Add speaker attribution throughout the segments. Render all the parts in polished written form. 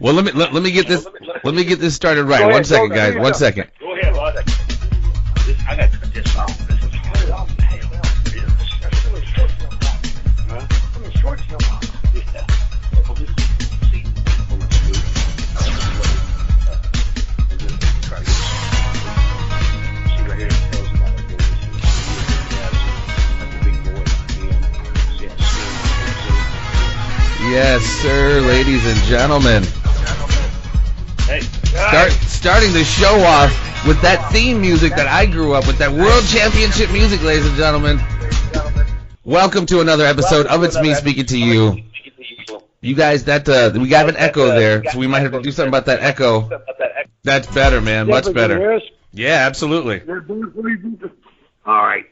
Speaker 1: Well, let me get this started right.
Speaker 2: Go
Speaker 1: One
Speaker 2: ahead,
Speaker 1: second,
Speaker 2: go,
Speaker 1: guys.
Speaker 2: go,
Speaker 1: 1 second.
Speaker 3: Go ahead, bud. I got to cut this off. This is hard off. That's really short jump off. Huh? I mean, short jump off. Yeah. Well, this see, see right here, it tells about it. That's a big boy behind him.
Speaker 1: Yes, sir, ladies and gentlemen.
Speaker 3: Hey,
Speaker 1: Starting the show off with that theme music that I grew up with, that World Championship music, ladies and gentlemen. Welcome to another episode of It's Me Speaking to You. You guys, we got an echo there, so we might have to do something about that echo. That's better, man. Much better. Yeah, absolutely.
Speaker 2: All right.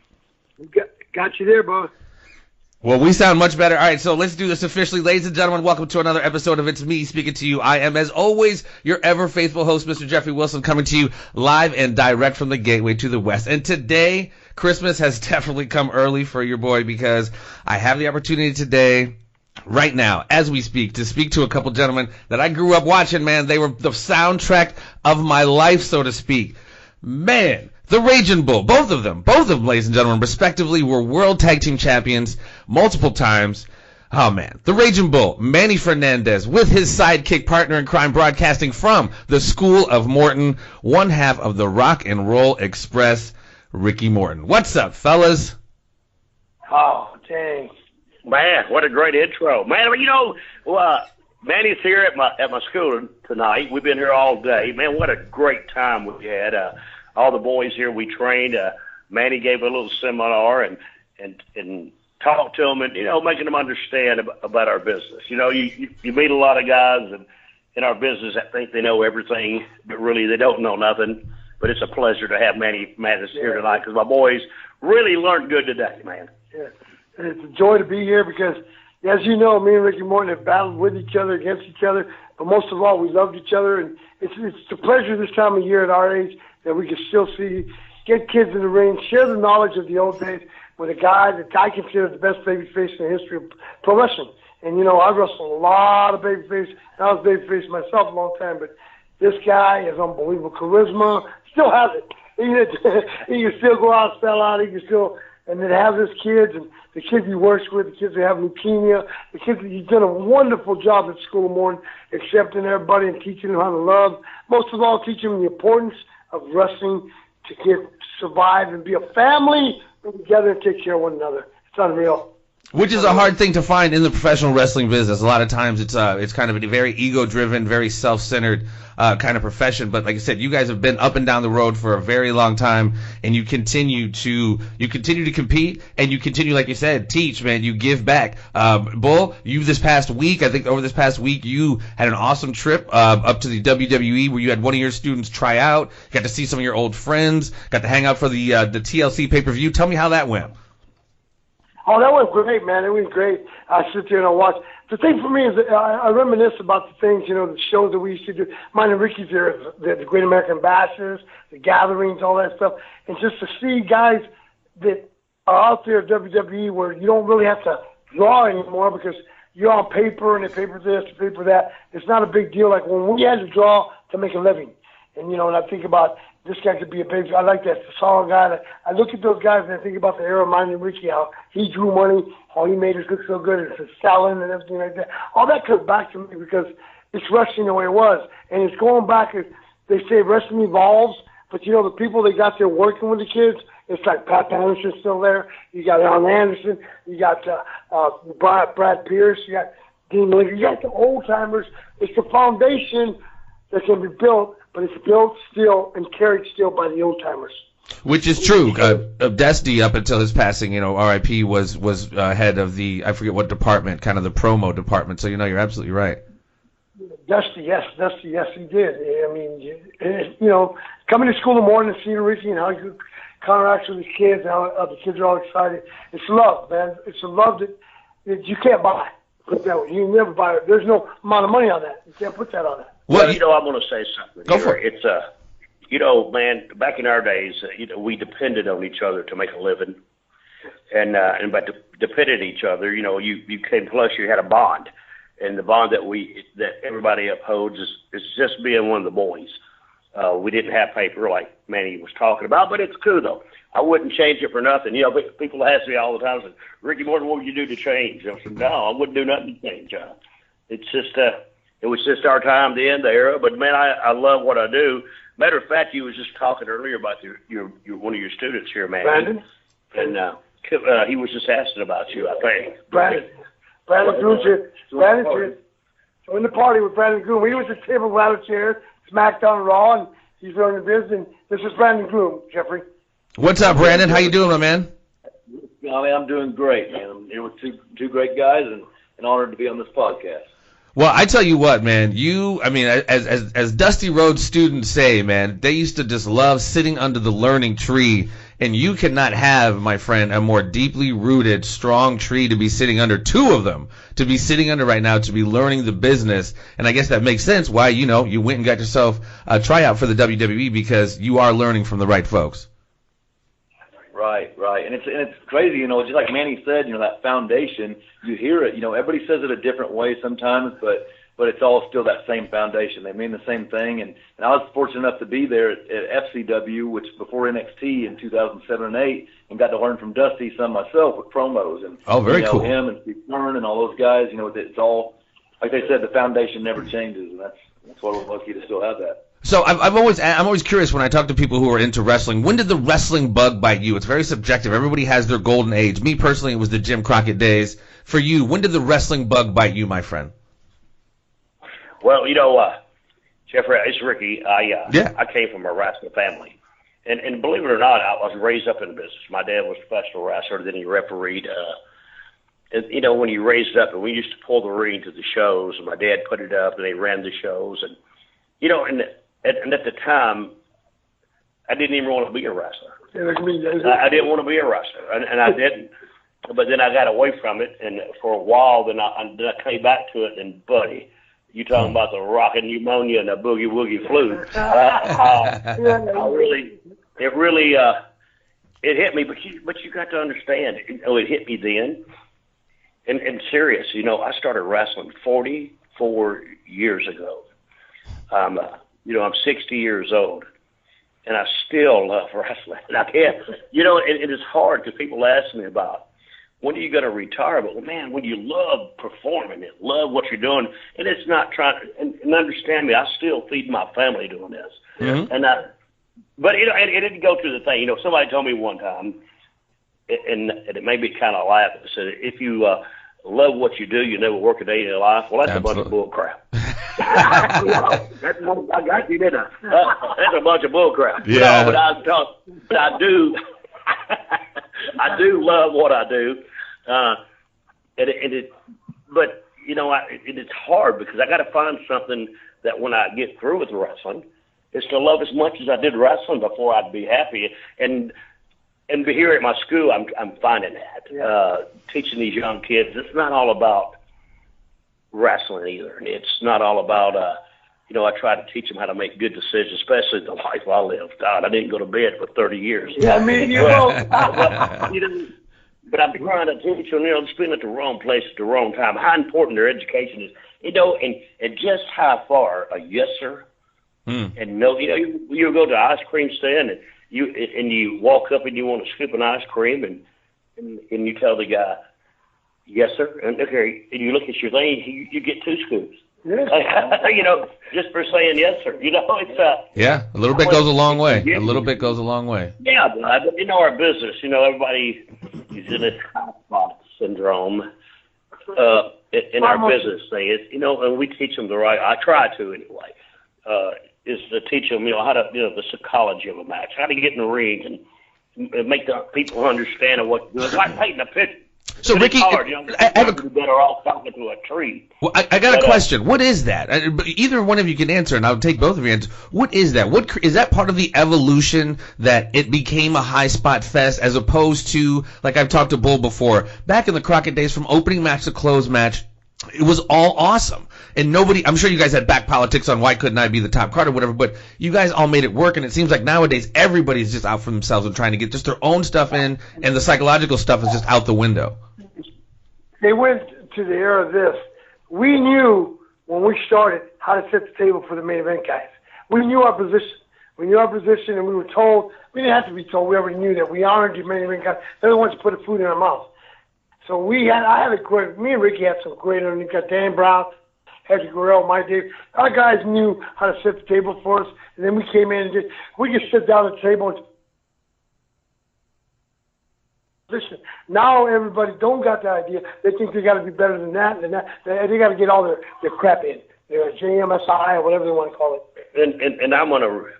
Speaker 2: Got you there, boss.
Speaker 1: Well, we sound much better. All right, so let's do this officially. Ladies and gentlemen, welcome to another episode of It's Me Speaking to You. I am, as always, your ever-faithful host, Mr. Jeffrey Wilson, coming to you live and direct from the Gateway to the West. And today, Christmas has definitely come early for your boy because I have the opportunity today, right now, as we speak, to speak to a couple gentlemen that I grew up watching, man. They were the soundtrack of my life, so to speak. Man. The Ragin Bull, both of them, ladies and gentlemen, respectively, were World Tag Team Champions multiple times. Oh, man. The Ragin Bull, Manny Fernandez, with his sidekick partner in crime, broadcasting from the School of Morton, one half of the Rock and Roll Express, Ricky Morton. What's up, fellas?
Speaker 2: Oh, dang.
Speaker 3: man, what a great intro. Man, you know, Manny's here at my school tonight. We've been here all day. Man, what a great time we had. All the boys here we trained. Manny gave a little seminar and talked to them and, you know, making them understand about our business. You know, you meet a lot of guys in our business that think they know everything, but really they don't know nothing. But it's a pleasure to have Manny Fernandez here tonight because my boys really learned good today, man.
Speaker 2: Yeah, it's a joy to be here because, as you know, me and Ricky Morton have battled with each other, against each other, but most of all, we loved each other. And it's a pleasure this time of year at our age that we can still get kids in the ring, share the knowledge of the old days with a guy that I consider the best babyface in the history of pro wrestling. And, you know, I wrestled a lot of babyface. I was babyface myself a long time, but this guy has unbelievable charisma, still has it. He can still go out, spell out, he can still, and then have his kids, and the kids he works with, the kids that have leukemia, the kids, he's done a wonderful job at School of Morton, accepting everybody and teaching them how to love. Most of all, teaching them the importance of wrestling to survive and be a family together and take care of one another. It's unreal.
Speaker 1: Which is a hard thing to find in the professional wrestling business. A lot of times it's kind of a very ego-driven, very self-centered kind of profession. But like I said, you guys have been up and down the road for a very long time, and you continue to compete, and you continue, like you said, teach, man. You give back. Bull, over this past week, you had an awesome trip up to the WWE where you had one of your students try out. Got to see some of your old friends. Got to hang out for the TLC pay-per-view. Tell me how that went.
Speaker 2: Oh, that went great, man. It went great. I sit there and I watch. The thing for me is that I reminisce about the things, you know, the shows that we used to do. Mine and Ricky's there, the Great American Ambassadors, the gatherings, all that stuff. And just to see guys that are out there at WWE where you don't really have to draw anymore because you're on paper and they paper this, they paper that. It's not a big deal like when we had to draw to make a living. And, you know, and I think about this guy could be a big, I like that solid guy. I look at those guys and I think about the era of Manny and Ricky, how he drew money, how he made us look so good, and it's selling and everything like that. All that comes back to me because it's wrestling the way it was. And it's going back, they say wrestling evolves, but, you know, the people they got there working with the kids, it's like Pat Anderson's still there. You got Alan Anderson. You got Brad Pierce. You got Dean Lincoln. You got the old-timers. It's the foundation that can be built, but it's built still and carried still by the old-timers.
Speaker 1: Which is true. Dusty, up until his passing, you know, R.I.P. was head of the, I forget what department, kind of the promo department. So, you know, you're absolutely right.
Speaker 2: Dusty, yes, he did. I mean, you know, coming to School of Morton and seeing Ricky and how he interacts with his kids and how the kids are all excited. It's love, man. It's a love that you can't buy. Put that way. You never buy it. There's no amount of money on that. You can't put that on that.
Speaker 3: Well, you know, I'm going to say something.
Speaker 1: Go for it.
Speaker 3: It's you know, man, back in our days, you know, we depended on each other to make a living, and by depended on each other, you know, you came close, you had a bond, and the bond that everybody upholds is just being one of the boys. We didn't have paper like Manny was talking about, but it's cool though. I wouldn't change it for nothing. You know, people ask me all the time, say, Ricky Morton, what would you do to change? I said, no, I wouldn't do nothing to change. It's just, it was just our time to end the era. But man, I love what I do. Matter of fact, you was just talking earlier about your one of your students here, Manny.
Speaker 2: Brandon?
Speaker 3: And he was just asking about you, I think.
Speaker 2: Brandon Goon's here. Join the party with Brandon Goon. We was at table ladder chairs, SmackDown Raw, and he's running the business. And this is Brandon Goon, Jeffrey.
Speaker 1: What's up, Brandon? How you doing, my man?
Speaker 4: I mean, I'm doing great, man. I'm here with two great guys, and honored to be on this podcast.
Speaker 1: Well, I tell you what, man. As Dusty Rhodes students say, man, they used to just love sitting under the learning tree. And you cannot have, my friend, a more deeply rooted, strong tree to be sitting under. Two of them to be sitting under right now to be learning the business. And I guess that makes sense why, you went and got yourself a tryout for the WWE, because you are learning from the right folks.
Speaker 4: Right. And it's crazy, just like Manny said, that foundation, you hear it, everybody says it a different way sometimes, but it's all still that same foundation. They mean the same thing. And I was fortunate enough to be there at FCW, which before NXT in 2007 and 8, and got to learn from Dusty some myself with promos. And
Speaker 1: very cool.
Speaker 4: Him and Steve Kern and all those guys, it's all, like they said, the foundation never changes. And that's why we're lucky to still have that.
Speaker 1: So I'm always curious when I talk to people who are into wrestling. When did the wrestling bug bite you? It's very subjective. Everybody has their golden age. Me personally, it was the Jim Crockett days. For you, when did the wrestling bug bite you, my friend?
Speaker 3: Well, Jeffrey, it's Ricky. I came from a wrestling family, and believe it or not, I was raised up in the business. My dad was a professional wrestler, then he refereed. And when you raised up, and we used to pull the ring to the shows, and my dad put it up, and they ran the shows, and and at the time, I didn't even want to be a wrestler. I didn't want to be a wrestler, and I didn't. But then I got away from it, and for a while, then I came back to it. And buddy, you talking about the rockin' pneumonia and the boogie woogie flu? It hit me. But you got to understand, it hit me then. And serious, I started wrestling 44 years ago. I'm 60 years old, and I still love wrestling. And I can't, it is hard because people ask me about when are you going to retire? But man, when you love performing it, love what you're doing, and it's not trying, and understand me, I still feed my family doing this.
Speaker 1: Mm-hmm.
Speaker 3: But it didn't go through the thing. Somebody told me one time, and it made me kind of laugh. It said, if you love what you do, you never work a day in your life. Well, that's Absolutely. A bunch of bull crap. I got you, didn't I? That's a bunch of bull crap.
Speaker 1: Yeah.
Speaker 3: But I do. I do love what I do, but it's hard because I got to find something that when I get through with wrestling, is to love as much as I did wrestling before I'd be happy. And here at my school, I'm finding that teaching these young kids, it's not all about wrestling either, and it's not all about I try to teach them how to make good decisions, especially the life I lived. God, I didn't go to bed for 30 years.
Speaker 2: Yeah, I mean,
Speaker 3: but I'm trying to teach them, just being at the wrong place at the wrong time, how important their education is, and just how far a yes sir, and no, you go to the ice cream stand and you walk up and you want to scoop an ice cream and you tell the guy, yes sir, and you look at your thing, you get 2 scoops.
Speaker 2: Yes.
Speaker 3: Just for saying yes sir. It's
Speaker 1: a little bit goes a long way. A little bit goes a long way.
Speaker 3: Yeah, but our business, everybody is in this spot syndrome. In our business thing, and we teach them I try to anyway, is to teach them, how to, the psychology of a match, how to get in the ring and make the people understand what it's like painting a picture.
Speaker 1: So,
Speaker 3: but
Speaker 1: Ricky,
Speaker 3: I have better off talking to a tree.
Speaker 1: Well, I got a question. What is that? Either one of you can answer, and I'll take both of your answers. What is that? What is that part of the evolution that it became a high spot fest, as opposed to, like I've talked to Bull before, back in the Crockett days, from opening match to close match, it was all awesome. And nobody, I'm sure you guys had back politics on why couldn't I be the top card or whatever, but you guys all made it work, and it seems like nowadays everybody's just out for themselves and trying to get just their own stuff in, and the psychological stuff is just out the window.
Speaker 2: They went to the era of this. we knew when we started how to set the table for the main event guys. We knew our position. We knew our position, and we were told. We didn't have to be told. We already knew that. We honored the main event guys. They're the ones who put the food in our mouth. So me and Ricky had some great underneath. Got Dan Brown, Hedrick Guerrero, Mike Dave. Our guys knew how to set the table for us, and then we came in and we could sit down at the table and position. Now everybody don't got the idea. They think they got to be better than that and that. They got to get all their crap in. Their JMSI or whatever they want to call it.
Speaker 3: And I'm going to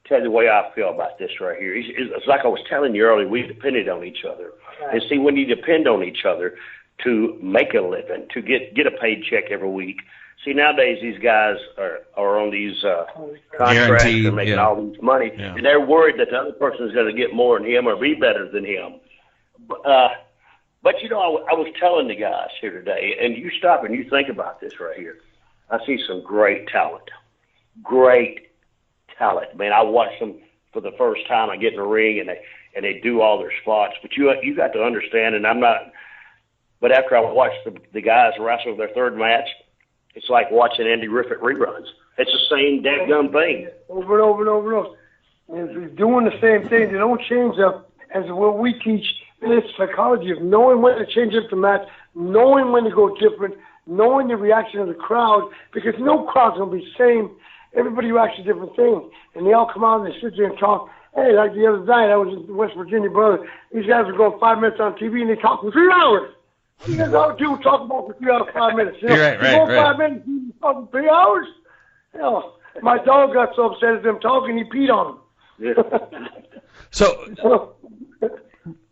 Speaker 3: tell you the way I feel about this right here. It's like I was telling you earlier, we depended on each other. Right. And see, when you depend on each other to make a living, to get a paycheck every week. See, nowadays these guys are on these contracts and making all this money, and they're worried that the other person is going to get more than him or be better than him. But you know, I was telling the guys here today, and you stop and you think about this right here. I see some great talent. Man, I watch them for the first time. I get in the ring and they do all their spots. But you got to understand, and I'm not. But after I watch the guys wrestle their third match, it's like watching Andy Riffett reruns. It's the same dadgum thing.
Speaker 2: Over and over and over and over. They're doing the same thing. They don't change up as what we teach. It's psychology of knowing when to change up the match, knowing when to go different, knowing the reaction of the crowd, because no crowd's going to be the same. Everybody reacts to different things. And they all come out and they sit there and talk. Hey, like the other night, I was in West Virginia, brother. These guys are going 5 minutes on TV and they talk for 3 hours. You guys all do talk about for 3 hours, 5 minutes. You know,
Speaker 1: right.
Speaker 2: 5 minutes, you talk for 3 hours? Hell, my dog got so upset at them talking, he peed on them.
Speaker 1: So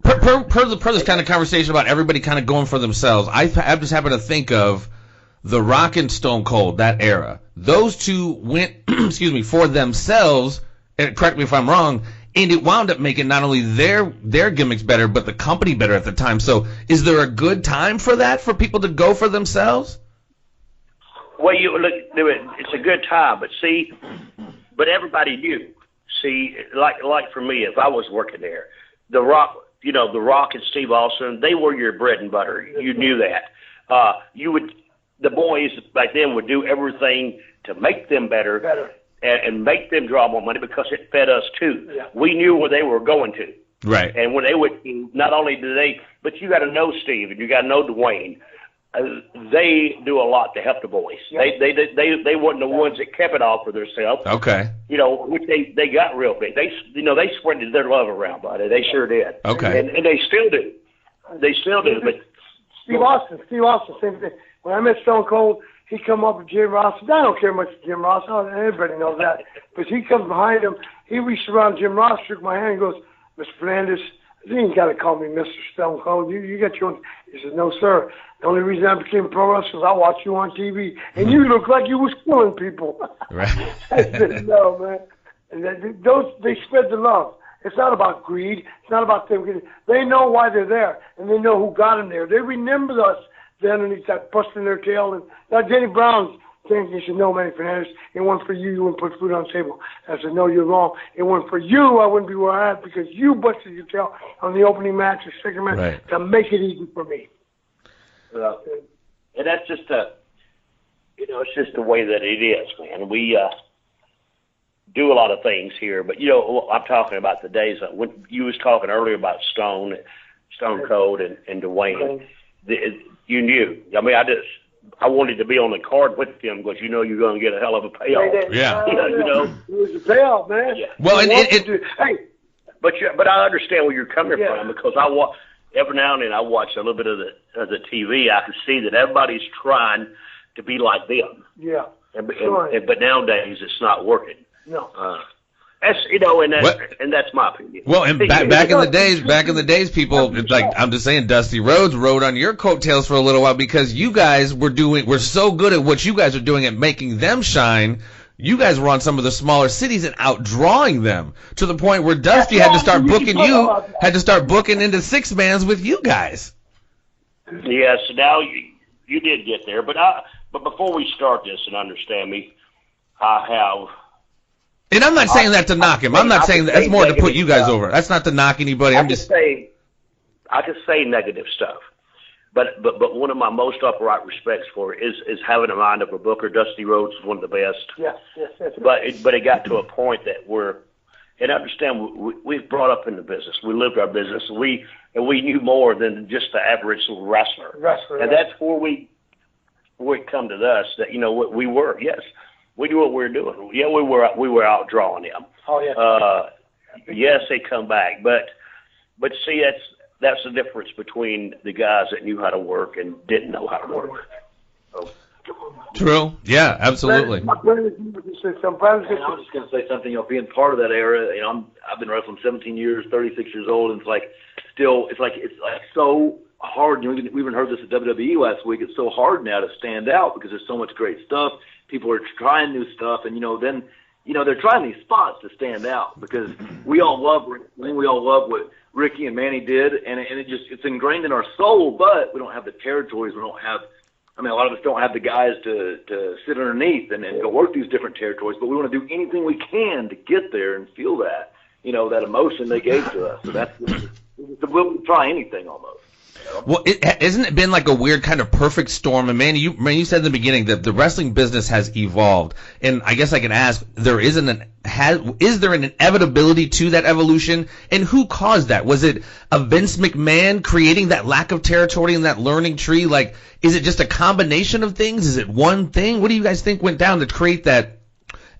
Speaker 1: per this kind of conversation about everybody kind of going for themselves, I just happen to think of The Rock and Stone Cold, that era. Those two went, for themselves, and correct me if I'm wrong, and it wound up making not only their gimmicks better, but the company better at the time. So is there a good time for that, for people to go for themselves?
Speaker 3: Well, you look, it's a good time, but everybody knew. See, like for me, if I was working there, The Rock and Steve Austin, they were your bread and butter. You knew that. The boys back then would do everything to make them better. And make them draw more money because it fed us too. Yeah. We knew where they were going to.
Speaker 1: Right.
Speaker 3: And when they would, not only do they, but you got to know Steve and you got to know Dwayne. They do a lot to help the boys. Yeah. They weren't the ones that kept it all for themselves.
Speaker 1: Okay.
Speaker 3: Which they got real big. They spread their love around, buddy. They sure did.
Speaker 1: Okay.
Speaker 3: And they still do. But
Speaker 2: Steve Austin, same thing. When I met Stone Cold, he come up with Jim Ross. I don't care much for Jim Ross. Everybody knows that. But he comes behind him. He reached around Jim Ross, shook my hand, and goes, Mr. Fernandez, you ain't got to call me Mr. Stone Cold. You got your own. He said, no, sir. The only reason I became a pro wrestler is I watched you on TV, and you look like you was killing people.
Speaker 1: Right.
Speaker 2: I said, no, man. And they spread the love. It's not about greed. It's not about them getting. They know why they're there, and they know who got them there. They remember us. Then underneath that busting their tail. And now Jenny Brown's saying, he said, no, Manny Fernandez, it wasn't for you. You wouldn't put food on the table. I said, no, you're wrong. It wasn't for you. I wouldn't be where I'm at because you busted your tail on the opening match or second match to make it easy for me.
Speaker 3: And that's just it's just the way that it is, man. We do a lot of things here, but I'm talking about the days when you was talking earlier about Stone Cold and Dwayne. You knew. I mean, I wanted to be on the card with them because you're going to get a hell of a payoff.
Speaker 1: Yeah.
Speaker 2: It was a payoff, man.
Speaker 3: Yeah.
Speaker 1: Well,
Speaker 3: but I understand where you're coming from because every now and then I watch a little bit of the TV. I can see that everybody's trying to be like them.
Speaker 2: Yeah.
Speaker 3: But nowadays it's not working.
Speaker 2: No.
Speaker 3: And that's my opinion.
Speaker 1: Well, and back in the days, people, it's like, I'm just saying, Dusty Rhodes rode on your coattails for a little while because you guys were so good at what you guys are doing at making them shine. You guys were on some of the smaller cities and outdrawing them to the point where Dusty had to start booking into six-mans with you guys.
Speaker 3: Yes, now you did get there, but before we start this, and understand me, I have.
Speaker 1: And I'm not saying that to knock him. I'm not saying that. That's more to put you guys over. That's not to knock anybody. I can say
Speaker 3: negative stuff, But one of my most upright respects for it is having a mind of a Booker. Dusty Rhodes is one of the best.
Speaker 2: Yes.
Speaker 3: But it got to a point that and understand, we've brought up in the business. We lived our business. We knew more than just the average wrestler. And that's where it come to us that, we were. Yes, we knew what we were doing. Yeah, we were outdrawing them.
Speaker 2: Oh, yeah.
Speaker 3: Yes, they come back. But see, that's the difference between the guys that knew how to work and didn't know how to work. So,
Speaker 1: true. Yeah, absolutely.
Speaker 4: I'm just going to say something. Being part of that era, I've been wrestling 17 years, 36 years old, and it's like so hard. We even heard this at WWE last week. It's so hard now to stand out because there's so much great stuff. People are trying new stuff, and then they're trying these spots to stand out because we all love wrestling. We all love what Ricky and Manny did, and it's ingrained in our soul. But we don't have the territories. We don't have. A lot of us don't have the guys to sit underneath and go work these different territories, but we want to do anything we can to get there and feel that, that emotion they gave to us. So we'll try anything almost.
Speaker 1: Well, isn't it been like a weird kind of perfect storm? And man, you said in the beginning that the wrestling business has evolved, and I guess I can ask, is there an inevitability to that evolution, and who caused that? Was it a Vince McMahon creating that lack of territory and that learning tree? Like, is it just a combination of things? Is it one thing? What do you guys think went down to create that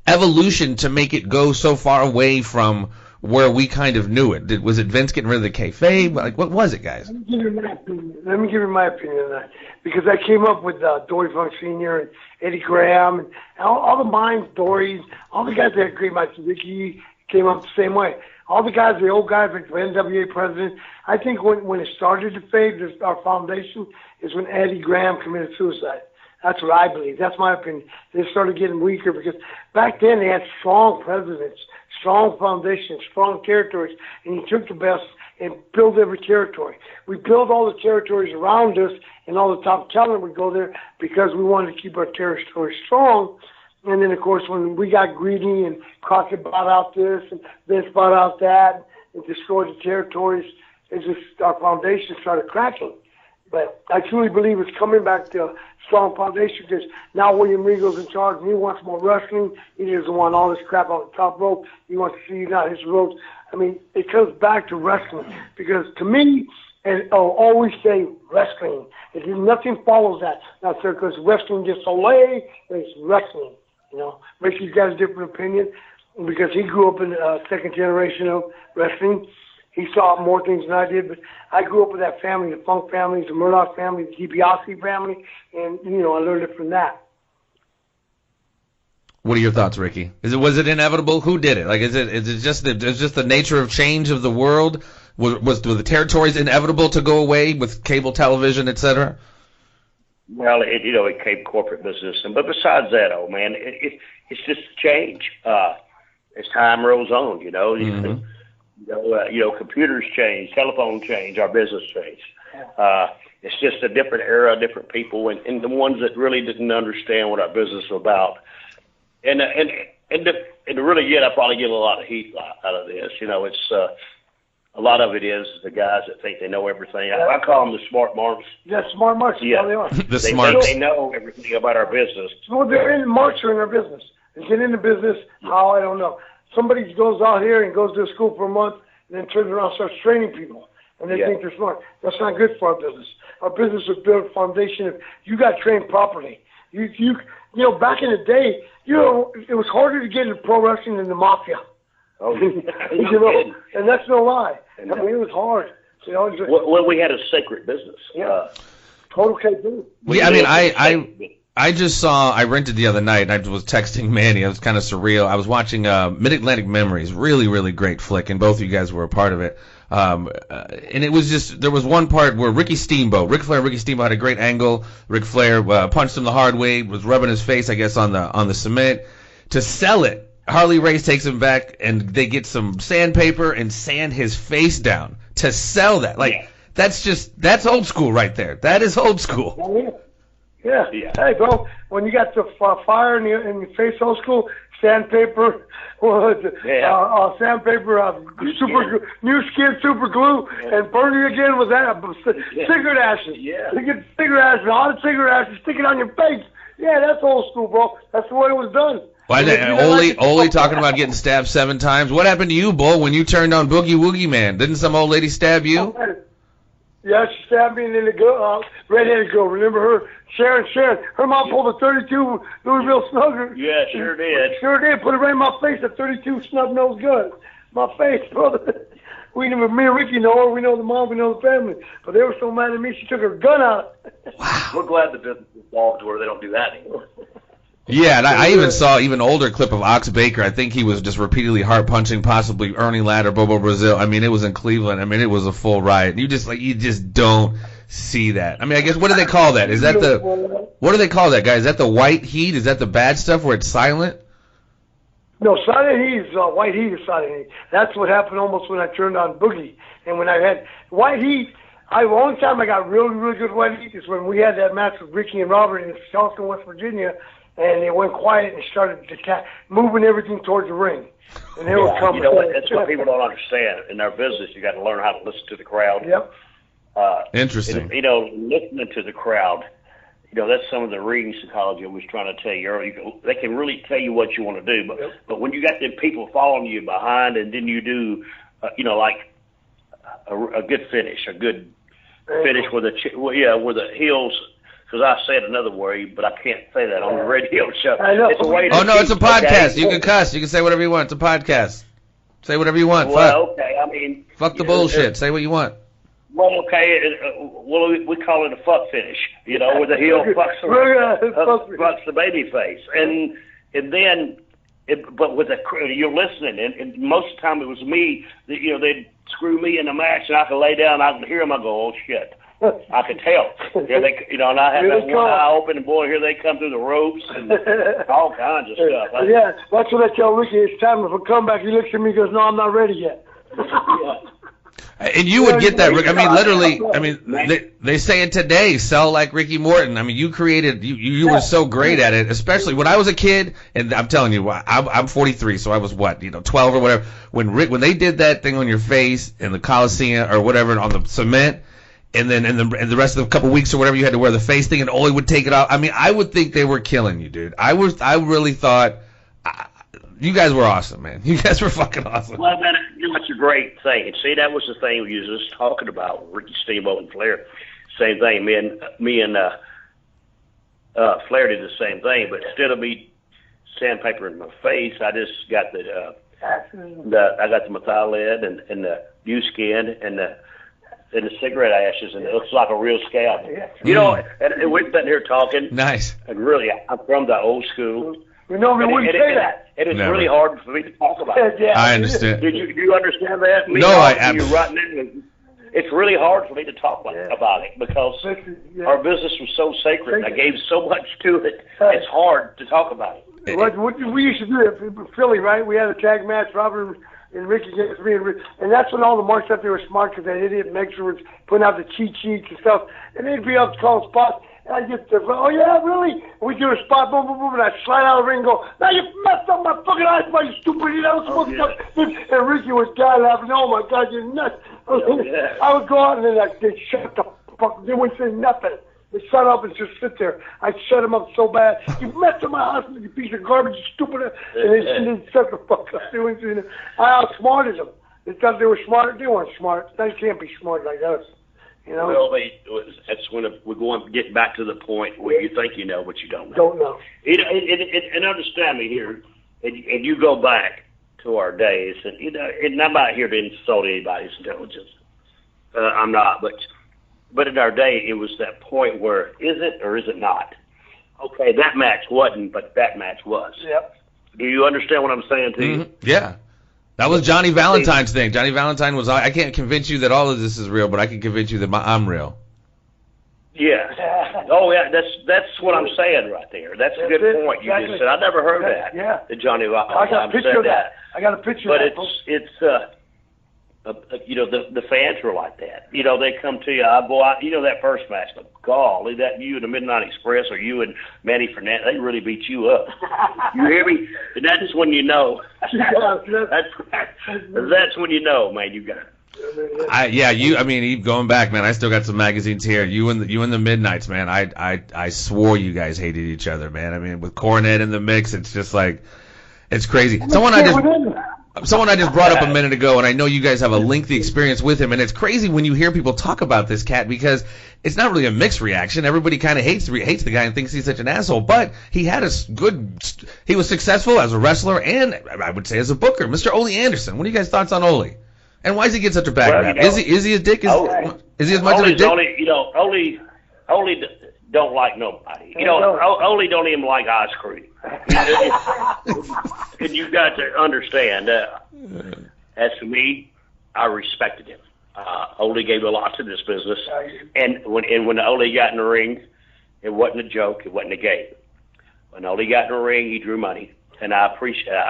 Speaker 1: evolution to make it go so far away from where we kind of knew it? Was it Vince getting rid of the kayfabe? Like, what was it, guys?
Speaker 2: Let me give you my opinion on that. Because I came up with Dory Funk Sr. and Eddie Graham and all the minds, Dory's, all the guys that had great matches. Ricky came up the same way. All the guys, the old guys, like the NWA president. I think when it started to fade, our foundation is when Eddie Graham committed suicide. That's what I believe. That's my opinion. They started getting weaker because back then they had strong presidents, strong foundations, strong territories, and you took the best and built every territory. We built all the territories around us, and all the top talent would go there because we wanted to keep our territory strong. And then, of course, when we got greedy and Crockett bought out this and Vince bought out that and destroyed the territories, our foundation started cracking. But I truly believe it's coming back to a strong foundation because now William Regal's in charge and he wants more wrestling. He doesn't want all this crap on the top rope. He wants to see you not his ropes. It comes back to wrestling because to me, and I'll always say wrestling. Nothing follows that. Now, sir, because wrestling gets so late, it's wrestling. Ricky's got a different opinion because he grew up in the second generation of wrestling. He saw more things than I did, but I grew up with that family, the Funk family, the Murdoch family, the DiBiase family, and, I learned it from that.
Speaker 1: What are your thoughts, Ricky? Was it inevitable? Who did it? Like, is it just the nature of change of the world? Were the territories inevitable to go away with cable television, et cetera?
Speaker 3: Well, it came corporate business, but besides that, it's just change. As time rolls on,
Speaker 1: Mm-hmm.
Speaker 3: Computers change, telephone change, our business change. It's just a different era, different people, and the ones that really didn't understand what our business was about. And to really I probably get a lot of heat out of this. It's a lot of it is the guys that think they know everything. I call them the smart marks.
Speaker 2: Yeah, smart marks.
Speaker 3: Yeah,
Speaker 2: they are.
Speaker 1: The smarts.
Speaker 3: They know everything about our business.
Speaker 2: Well, marks are in our business. They get into business. How I don't know. Somebody goes out here and goes to school for a month and then turns around and starts training people. And they think they're smart. That's not good for our business. Our business is built foundation if you got trained properly. You back in the day, it was harder to get into pro wrestling than the mafia.
Speaker 3: Oh,
Speaker 2: and that's no lie. It was hard.
Speaker 3: Well, we had a sacred business.
Speaker 2: Yeah. Total capability.
Speaker 1: I just saw, I rented the other night, and I was texting Manny. It was kind of surreal. I was watching Mid-Atlantic Memories, really, really great flick, and both of you guys were a part of it. And it was just, there was one part where Rick Flair and Ricky Steamboat had a great angle. Ric Flair punched him the hard way, was rubbing his face, I guess, on the cement. To sell it, Harley Race takes him back, and they get some sandpaper and sand his face down to sell that. That's old school right there. That is old school.
Speaker 2: Yeah. Hey, bro, when you got the fire in your face old school, sandpaper, new skin super glue, and burn you again with that cigarette ashes.
Speaker 3: Yeah.
Speaker 2: You get cigarette ashes, hot cigarette ashes, stick it on your face. Yeah, that's old school, bro. That's the way it was done.
Speaker 1: Ole talking about getting stabbed 7 times. What happened to you, Bull, when you turned on Boogie Woogie Man? Didn't some old lady stab you?
Speaker 2: Yeah, she stabbed me, and then the girl, redheaded girl, remember her? Sharon. Her mom pulled a 32 Louisville Snugger.
Speaker 3: Yeah, sure did.
Speaker 2: Sure did. Put it right in my face, a 32 snub-nosed gun. My face, brother. Me and Ricky know her. We know the mom. We know the family. But they were so mad at me, she took her gun out.
Speaker 1: Wow.
Speaker 4: We're glad the business is evolved to where they don't do that anymore.
Speaker 1: Yeah, and I even saw even older clip of Ox Baker. I think he was just repeatedly heart punching, possibly Ernie Ladd or Bobo Brazil. I mean, it was in Cleveland. I mean, it was a full riot. You just don't see that. I mean, I guess what do they call that? What do they call that, guys? Is that the white heat? Is that the bad stuff where it's silent?
Speaker 2: No, silent heat is white heat is silent heat. That's what happened almost when I turned on Boogie. And when I had white heat, the only time I got really, really good white heat is when we had that match with Ricky and Robert in Charleston, West Virginia. And it went quiet and started moving everything towards the ring. And they were coming.
Speaker 3: You know what? That's what people don't understand. In our business, you got to learn how to listen to the crowd.
Speaker 2: Yep.
Speaker 1: Interesting.
Speaker 3: And, listening to the crowd, that's some of the reading psychology I was trying to tell you earlier. They can really tell you what you want to do. But when you got them people following you behind and then you do, like a good finish, a good finish with the heels. Because I said another word, but I can't say that on the radio show.
Speaker 2: I know.
Speaker 3: It's a way to
Speaker 1: it's a podcast.
Speaker 3: Okay?
Speaker 1: You can cuss. You can say whatever you want. It's a podcast. Say whatever you want.
Speaker 3: Well, okay. I mean,
Speaker 1: fuck the bullshit. Say what you want.
Speaker 3: Well, okay. We call it a fuck finish. Where the heel fucks the baby face, and then, but with you're listening, and most of the time it was me. They'd screw me in the match, and I could lay down. I could hear them. I go, oh shit. I could tell. Here they, and I had that one eye open, and boy, here they come through the ropes and all kinds of stuff.
Speaker 2: Yeah, that's what I tell Ricky. It's time for a comeback. He looks at me and goes, no, I'm not ready yet.
Speaker 1: And you would get that, Rick. I mean, literally, they say it today, sell like Ricky Morton. I mean, you were so great at it, especially when I was a kid, and I'm telling you, I'm 43, so I was 12 or whatever. When they did that thing on your face in the Coliseum or whatever on the cement, and then in the rest of the couple weeks or whatever, you had to wear the face thing, and Ole would take it off. I mean, I would think they were killing you, dude. I really thought you guys were awesome, man. You guys were fucking awesome.
Speaker 3: Well, man, that's a great thing. And see, that was the thing we were just talking about, Ricky Steamboat and Flair. Same thing. Me and Flair did the same thing, but instead of me sandpaper in my face, I just got I got the methylene and the new skin and the cigarette ashes, and it looks like a real scab. And we're sitting here talking.
Speaker 1: Nice.
Speaker 3: And really, I'm from the old school.
Speaker 2: We normally wouldn't say that.
Speaker 3: It is really hard for me to talk about it.
Speaker 2: Yeah.
Speaker 1: I understand.
Speaker 3: Do you understand that? It's really hard for me to talk about it because our business was so sacred. I gave so much to it. It's hard to talk about it.
Speaker 2: What we used to do in Philly, right? We had a tag match, Robert and Ricky against me, and that's when all the marks up there were smart because that idiot Mixer was putting out the cheat sheets and stuff, and they'd be up calling spots, and I'd get oh yeah, really? And we do a spot, boom, boom, boom, and I'd slide out of the ring and go, now you messed up my fucking eyes, you stupid idiot. And Ricky would die laughing, oh my God, you're nuts. I would go out and then they'd shut the fuck, they wouldn't say nothing. They shut up and just sit there. I'd shut them up so bad. You messed up my hospital, you piece of garbage, you stupid. And they shut the fuck up. I outsmarted them. They thought they were smart. They weren't smart. They can't be smart like us.
Speaker 3: Well, that's when we're going to get back to the point where you think you know, but you don't know.
Speaker 2: Don't know.
Speaker 3: And understand me here, and you go back to our days, and I'm not here to insult anybody's intelligence. I'm not, but in our day, it was that point where is it or is it not? Okay, that match wasn't, but that match was.
Speaker 2: Yep.
Speaker 3: Do you understand what I'm saying to you?
Speaker 1: Yeah. That was Johnny Valentine's thing. Johnny Valentine was, I can't convince you that all of this is real, but I can convince you that I'm real.
Speaker 3: Yeah. Oh, yeah, that's what I'm saying right there. That's a good point you just said. I never heard that.
Speaker 2: Yeah.
Speaker 3: That Johnny Valentine
Speaker 2: I got a picture
Speaker 3: said
Speaker 2: of that. I got a picture of that.
Speaker 3: But the fans were like that. They come to you, that first match, but golly, that you and the Midnight Express or you and Manny Fernandez, they really beat you up. You hear me? And that's when you know. That's when you know, man, you got it.
Speaker 1: Going back, man, I still got some magazines here. You and the Midnights, man. I swore you guys hated each other, man. I mean, with Cornette in the mix, it's just like, it's crazy. Someone I just brought up a minute ago, and I know you guys have a lengthy experience with him, and it's crazy when you hear people talk about this cat because it's not really a mixed reaction. Everybody kind of hates the guy and thinks he's such an asshole, but he was successful as a wrestler and I would say as a booker. Mr. Ole Anderson, what are you guys' thoughts on Ole? And why does he get such a bad rap? Is he a dick? Is he as much of a dick?
Speaker 3: Ole don't like nobody. Ole don't even like ice cream. And you got to understand, as for me, I respected him. Ole gave a lot to this business, and when Ole got in the ring, it wasn't a joke, it wasn't a game. When Ole got in the ring, he drew money, and I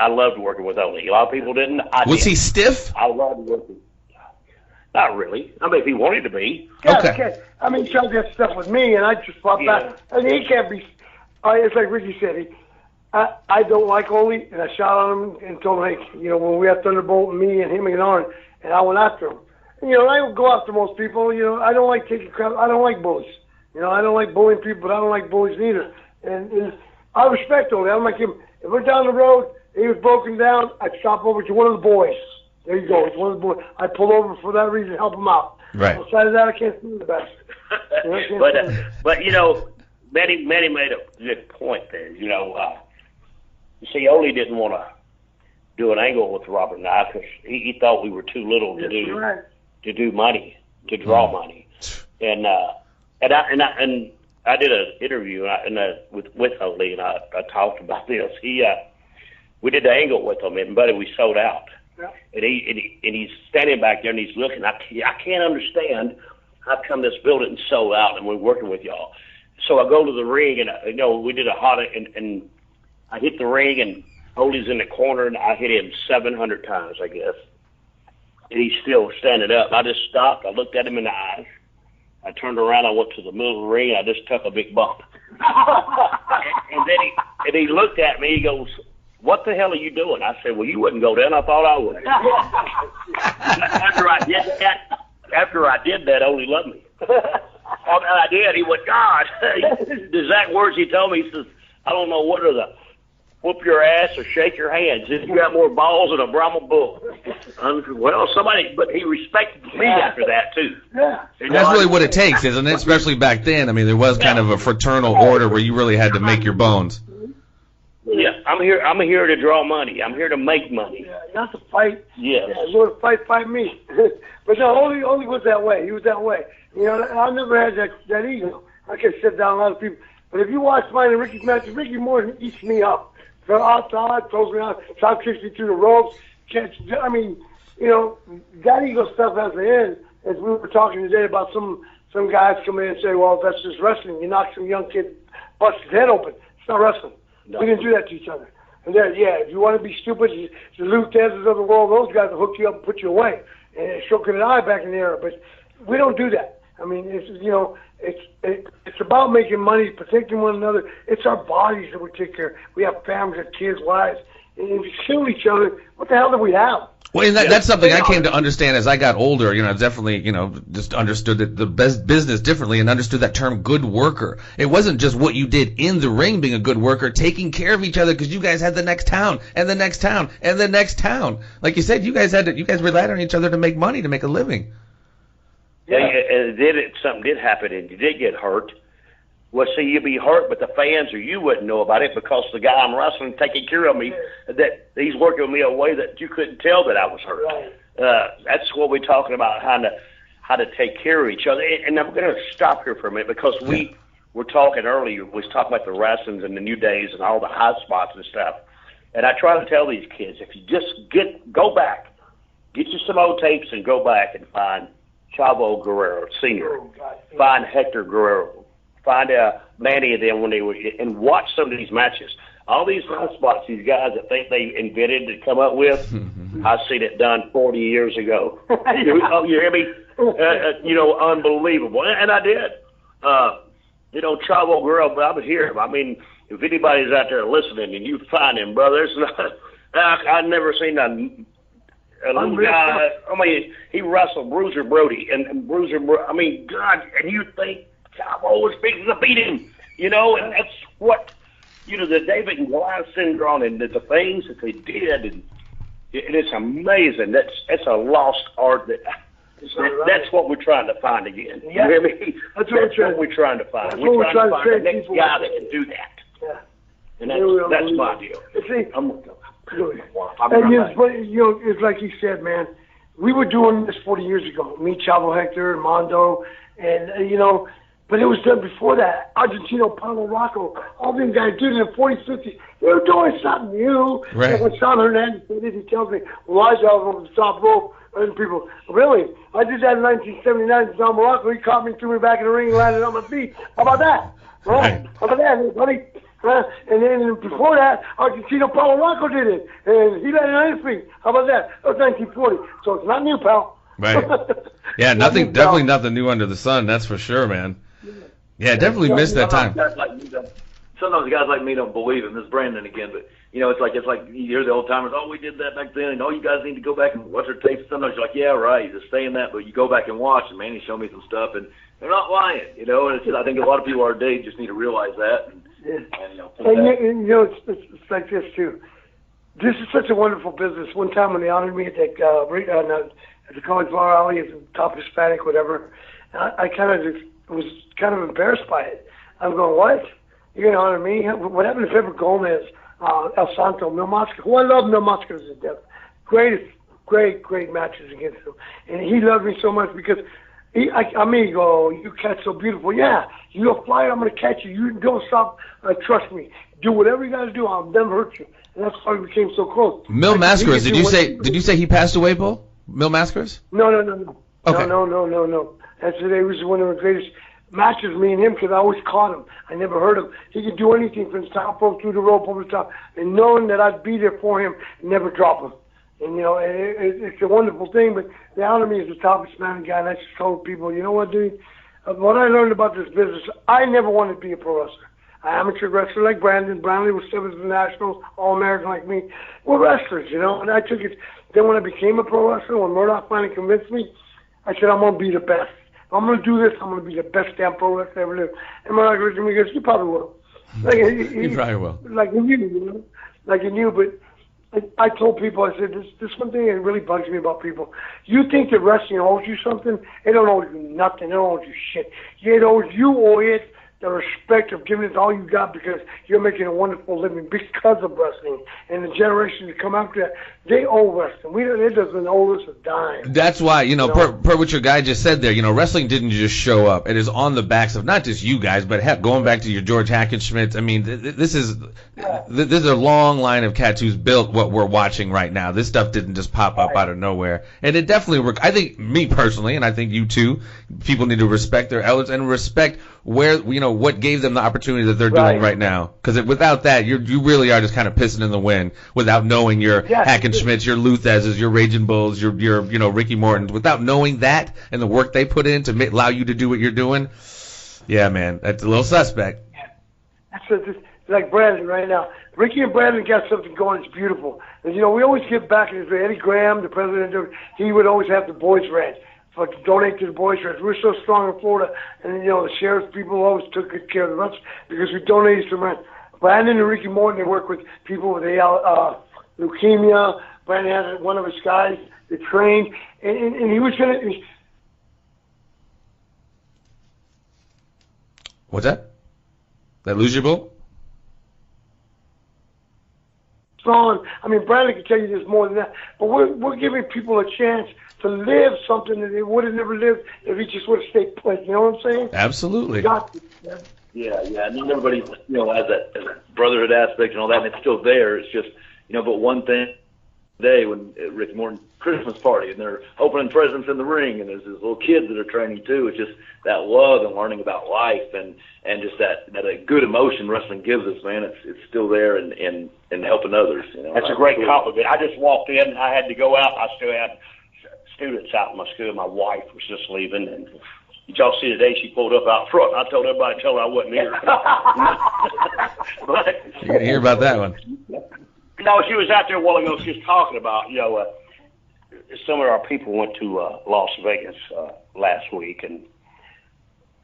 Speaker 3: loved working with Ole. A lot of people didn't.
Speaker 1: Was he stiff?
Speaker 3: I loved working. Not really. I mean, if he wanted to be.
Speaker 2: Yeah, okay. I mean, he tried that stuff with me, and I just fought back. I mean, he can't be. It's like Ricky said. I don't like Ole, and I shot on him and told him, hey, when we had Thunderbolt and me and him and Arn, and I went after him. And, I don't go after most people. I don't like taking crap. I don't like bullies. I don't like bullying people, but I don't like bullies either. And I respect Ole. I'm like him. If we're down the road, he was broken down, I'd stop over to one of the boys. There you go. It's one of the boys. I pull over for that reason, help him out.
Speaker 1: Right.
Speaker 2: Besides that, I can't stand the best.
Speaker 3: But Manny made a good point there. You see, Ole didn't want to do an angle with Robert and I because he thought we were too little to do money, to draw money. And I did an interview with Ole, and I talked about this. We did the angle with him, and buddy, we sold out. Yeah. And he's standing back there and he's looking. I can't understand how come this building's sold out and we're working with y'all. So I go to the ring and we did a hot and I hit the ring and Ole's in the corner and I hit him 700 times, I guess. And he's still standing up. I just stopped. I looked at him in the eyes. I turned around. I went to the middle of the ring. And I just took a big bump. and then he looked at me. He goes, "What the hell are you doing?" I said, "Well, you wouldn't go down. I thought I would." After I did that, Ole loved me. I did. He went, "God." The exact words he told me, he says, "I don't know what are the whoop your ass or shake your hands. You got more balls than a Brahma bull." Well, but he respected me after that too.
Speaker 2: Yeah.
Speaker 1: That's really what it takes, isn't it? Especially back then. I mean, there was kind of a fraternal order where you really had to make your bones.
Speaker 3: Yeah, I'm here to draw money. I'm here to make money.
Speaker 2: Yeah, not to fight.
Speaker 3: Yes.
Speaker 2: Yeah, you want to fight me. But no, Ole was that way. He was that way. I never had that ego. I could sit down a lot of people. But if you watch mine and Ricky's matches, Ricky Morton eats me up. So outside, throws me out, top kicks me through the ropes. I mean, that ego stuff has an end. As we were talking today about some guys come in and say, well, that's just wrestling. You knock some young kid, bust his head open. It's not wrestling. No. We didn't do that to each other. And then, if you want to be stupid, the Luke Dances of the world, those guys will hook you up and put you away. And Shokin and I back in the era. But we don't do that. I mean, it's about making money, protecting one another. It's our bodies that we take care of. We have families, kids, wives. And if we kill each other, what the hell do we have?
Speaker 1: Well, and that's something I came to understand as I got older. Definitely, just understood the best business differently and understood that term good worker. It wasn't just what you did in the ring being a good worker, taking care of each other because you guys had the next town and the next town and the next town. Like you said, you guys relied on each other to make money, to make a living.
Speaker 3: Yeah, and something did happen and you did get hurt. Well, see, you'd be hurt, but the fans or you wouldn't know about it because the guy I'm wrestling taking care of me, that he's working with me a way that you couldn't tell that I was hurt. Right. That's what we're talking about, how to take care of each other. And I'm going to stop here for a minute because we were talking earlier. We was talking about the wrestlings and the New Days and all the high spots and stuff. And I try to tell these kids, if you just go back, get you some old tapes and go back and find Chavo Guerrero Sr., find Hector Guerrero, find Manny and them when they were, and watch some of these matches. all these high spots, these guys that think they invented to come up with, I seen it done 40 years ago. You hear me? Unbelievable. And I did. Chavo Guerrero, but I was here. I mean, if anybody's out there listening and you find him, brother, it's not, I've never seen a little guy. I mean, he wrestled Bruiser Brody and Bruiser. I mean, God, and you think Chavo was fixing to beat him, and that's what, the David and Goliath syndrome and the things that they did, and it's amazing. That's a lost art that's what we're trying to find again.
Speaker 2: Yeah.
Speaker 3: You hear me? That's what we're trying to find. We're trying to find the next guy that can do that.
Speaker 2: Yeah.
Speaker 3: And that's my deal.
Speaker 2: See, it's like you said, man. We were doing this 40 years ago. Me, Chavo Hector, and Mondo, and but it was done before that. Argentino, Paulo Rocco, all these guys did it in the 40s, 50s. They were doing something new.
Speaker 1: Right.
Speaker 2: And when Sean Hernandez did it, he tells me, well, I was over the top rope. And people, really? I did that in 1979 to Don Morocco. He caught me, threw me back in the ring, and landed on my feet. How about that? Right? How about that, buddy? And then before that, Argentino Paulo Rocco did it, and he landed on his feet. How about that? That was 1940. So it's not new, pal.
Speaker 1: Right. Yeah, definitely nothing new under the sun. That's for sure, man. Yeah, definitely missed that time.
Speaker 4: Sometimes guys like me don't believe him. This is Brandon again, but it's like you hear the old timers. Oh, we did that back then, and you guys need to go back and watch our tapes. Sometimes you're like, yeah, right, just saying that, but you go back and watch, and Manny showed me some stuff, and they're not lying, And it's just, I think a lot of people our day just need to realize that.
Speaker 2: It's like this too. This is such a wonderful business. One time when they honored me at the College Bar Alley as the top Hispanic, whatever, I kind of was kind of embarrassed by it. I'm going, what? You're going to honor me? What happened to Febra Gomez, El Santo, Mil Mosca? Who I love Mil Mosca to death. Great matches against him. And he loved me so much because amigo, you catch so beautiful. Yeah, you're a flyer, I'm going to catch you. You don't stop. Trust me. Do whatever you got to do. I'll never hurt you. And that's why we became so close.
Speaker 1: Mil Mascaras, did you say he passed away, Bull? Mil Mascaras?
Speaker 2: No.
Speaker 1: Okay.
Speaker 2: No. That's today was one of the greatest matches, me and him, because I always caught him. I never hurt him. He could do anything from the top rope through the rope over the top. And knowing that I'd be there for him, never drop him. And, it's a wonderful thing, but they honor me as the top Hispanic guy, and I just told people, you know what, dude? What I learned about this business, I never wanted to be a pro wrestler. An amateur wrestler like Brandon. Brownlee was 7th in the Nationals, All-American like me. We're wrestlers, and I took it. Then when I became a pro wrestler, when Murdoch finally convinced me, I said, I'm going to be the best. If I'm going to do this, I'm going to be the best damn pro wrestler ever lived. And Murdoch looked at me and goes, you probably will.
Speaker 1: You probably will.
Speaker 2: Like you, Like you knew, but I told people, I said, this one thing that really bugs me about people. You think that wrestling owes you something? It don't owe you nothing. It don't owe you shit. It owes you owe it the respect of giving it all you got because you're making a wonderful living because of wrestling. And the generation that come after that, they owe wrestling. It doesn't owe us a dime.
Speaker 1: That's why, per what your guy just said there, wrestling didn't just show up. It is on the backs of not just you guys, but heck, going back to your George Hackenschmidt. I mean, this is a long line of cats who's built what we're watching right now. This stuff didn't just pop up out of nowhere. And it definitely, I think, me personally, and I think you too, people need to respect their elders and respect where, what gave them the opportunity that they're doing right now. Because without that, you really are just kind of pissing in the wind without knowing your Hackenschmidts, your Luthez's, your Ragin Bulls, your Ricky Mortons. Without knowing that and the work they put in to allow you to do what you're doing, yeah, man, that's a little suspect.
Speaker 2: That's like Brandon right now. Ricky and Brandon got something going. It's beautiful. And, we always get back in Eddie Graham, the president, he would always have the boys' ranch. To donate to the boys' ranch. We're so strong in Florida, and the sheriff's people always took good care of the rest because we donated some rent. Brandon and Ricky Morton, they work with people with leukemia. Brandon had one of his guys that trained, and he was going to.
Speaker 1: What's that? That lose your bull?
Speaker 2: Strong. I mean, Brandon can tell you there's more than that, but we're giving people a chance to live something that they would have never lived if he just would have stayed put. You know what I'm saying?
Speaker 1: Absolutely.
Speaker 4: Yeah. And everybody, has that brotherhood aspect and all that, and it's still there. It's just, but one thing day when at Rick Morton Christmas party, and they're opening presents in the ring, and there's these little kids that are training too. It's just that love and learning about life, and just that good emotion wrestling gives us, man. It's still there and helping others. You know,
Speaker 3: that's a great compliment. I just walked in. I had to go out. I still had students out in my school. My wife was just leaving, and did y'all see today she pulled up out front? I told everybody, tell her I wasn't here.
Speaker 1: But you're gonna hear about that one.
Speaker 3: No, she was out there a while ago. She was talking about, some of our people went to Las Vegas last week, and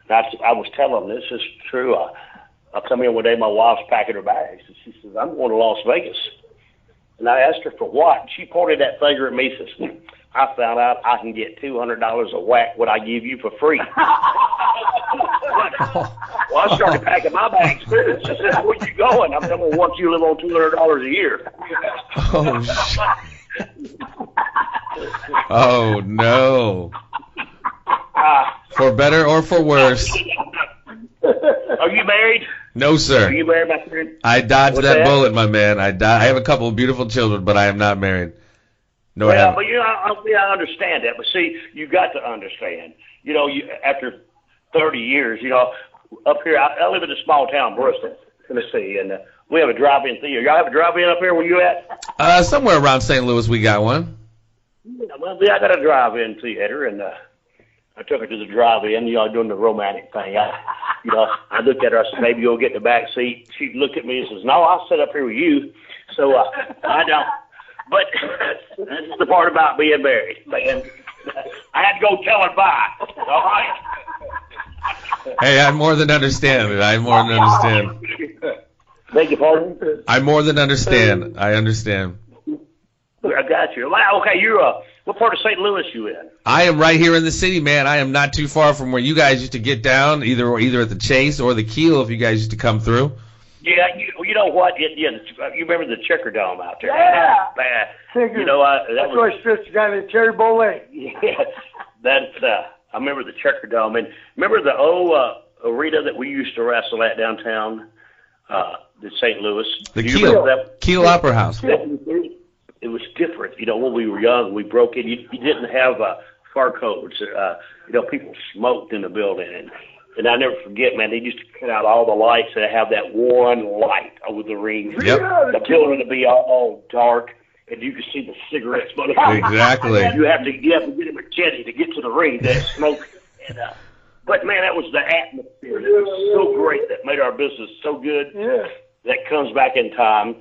Speaker 3: I was telling them, this is true. I come in one day, my wife's packing her bags, and she says, I'm going to Las Vegas. And I asked her for what? She pointed that finger at me and says, I found out I can get $200 a whack what I give you for free. Well, I started packing my bags too. She said, where you going? I'm going to want you to live on $200 a year.
Speaker 1: Oh, shit. Oh, no. For better or for worse.
Speaker 3: Are you married?
Speaker 1: No, sir.
Speaker 3: Are you married, my friend?
Speaker 1: I dodged that bullet, my man. I have a couple of beautiful children, but I am not married. No, I haven't.
Speaker 3: But I understand that. But see, you got to understand. After 30 years, up here, I live in a small town, Bristol, Tennessee, and we have a drive-in theater. Y'all have a drive-in up here where you at?
Speaker 1: Somewhere around St. Louis, we got one.
Speaker 3: Well, I got a drive-in theater, and I took her to the drive-in, doing the romantic thing. I looked at her. I said, "Maybe you'll get in the back seat." She looked at me and says, "No, I'll sit up here with you." So I don't. But that's the part about being married, man. I had to go tell her bye. All right.
Speaker 1: Hey, I more than understand it. I more than understand.
Speaker 3: Beg your pardon?
Speaker 1: I more than understand. I understand.
Speaker 3: I got you. Well, okay, you're what part of St. Louis you in?
Speaker 1: I am right here in the city, man. I am not too far from where you guys used to get down, either at the Chase or the Keel, if you guys used to come through.
Speaker 3: Yeah, you know what? You remember the Checker Dome out there?
Speaker 2: Yeah.
Speaker 3: That's
Speaker 2: where I stretched the guy named Terry Bowl.
Speaker 3: Yeah, I remember the Checker Dome, and remember the old arena that we used to wrestle at downtown, the St. Louis.
Speaker 1: The Keel Opera House.
Speaker 3: It was different. When we were young, we broke in. You didn't have fire codes. People smoked in the building, and I never forget, man. They used to cut out all the lights and have that one light over the ring.
Speaker 1: Yep.
Speaker 3: The building would be all dark, and you could see the cigarettes.
Speaker 1: Exactly.
Speaker 3: You have to get him a jetty to get to the ring. That smoke. But man, that was the atmosphere. It was so great that made our business so good.
Speaker 2: Yeah.
Speaker 3: That comes back in time.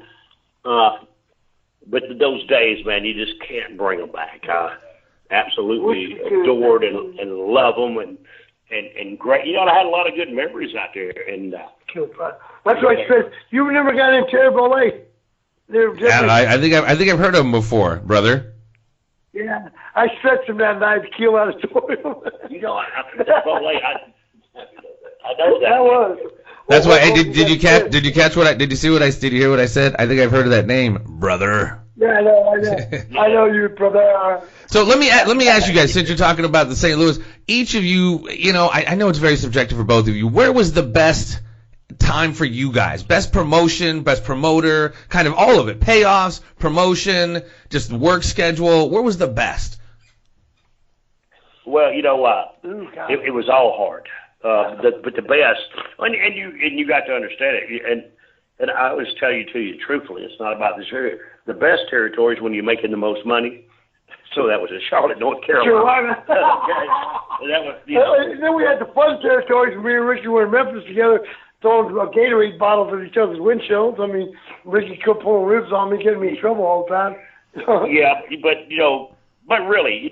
Speaker 3: But those days, man, you just can't bring them back. I absolutely adored and love them and great. I had a lot of good memories out there. And
Speaker 2: that's why I said you never got in Terry Bowl.
Speaker 1: I think I've heard of them before, brother.
Speaker 2: Yeah, I stretched him that night to Keel Auditorium.
Speaker 3: I know that.
Speaker 2: That was.
Speaker 1: That's why. Hey, did you catch what I did? You see what I did? You hear what I said? I think I've heard of that name, brother.
Speaker 2: Yeah, I know. I know you, brother.
Speaker 1: So let me ask you guys, since you're talking about the St. Louis, each of you, I know it's very subjective for both of you. Where was the best time for you guys? Best promotion, best promoter, kind of all of it. Payoffs, promotion, just work schedule. Where was the best?
Speaker 3: Well, it was all hard. But the best, and you got to understand it, and I always tell you truthfully, it's not about this area. The best territory is when you're making the most money. So that was in Charlotte, North Carolina.
Speaker 2: And then we had the fun territories. Me and Ricky were in Memphis together, throwing Gatorade bottles at each other's windshields. I mean, Ricky kept pulling ribs on me, getting me in trouble all the time.
Speaker 3: Yeah, but really,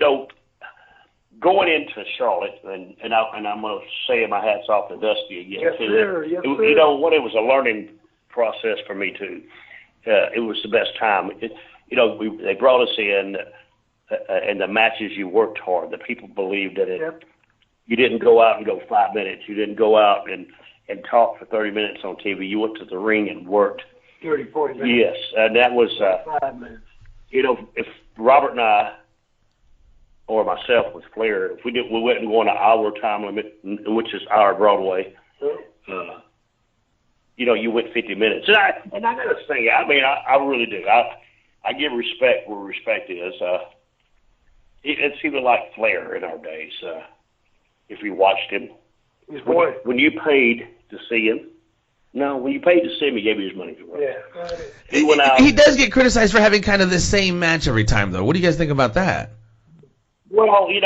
Speaker 3: going into Charlotte, and I'm going to say my hat's off to Dusty again.
Speaker 2: Yes, sir. Yes, sir.
Speaker 3: It was a learning process for me too. It was the best time. They brought us in, and the matches you worked hard. The people believed that it. Yep. You didn't go out and go 5 minutes. You didn't go out and talk for 30 minutes on TV. You went to the ring and worked
Speaker 2: 30, 40 minutes.
Speaker 3: Yes, and that was
Speaker 2: 5 minutes.
Speaker 3: If Robert and I, or myself with Flair, if we went and go on an hour time limit, which is our Broadway. You went 50 minutes. And I got to say, I really do. I I give respect where respect is. It seemed like Flair in our days. If you watched him, when you paid to see him, when you paid to see him, he gave you his money for it.
Speaker 2: Yeah.
Speaker 3: He went out.
Speaker 1: He does get criticized for having kind of the same match every time, though. What do you guys think about that?
Speaker 3: Well, he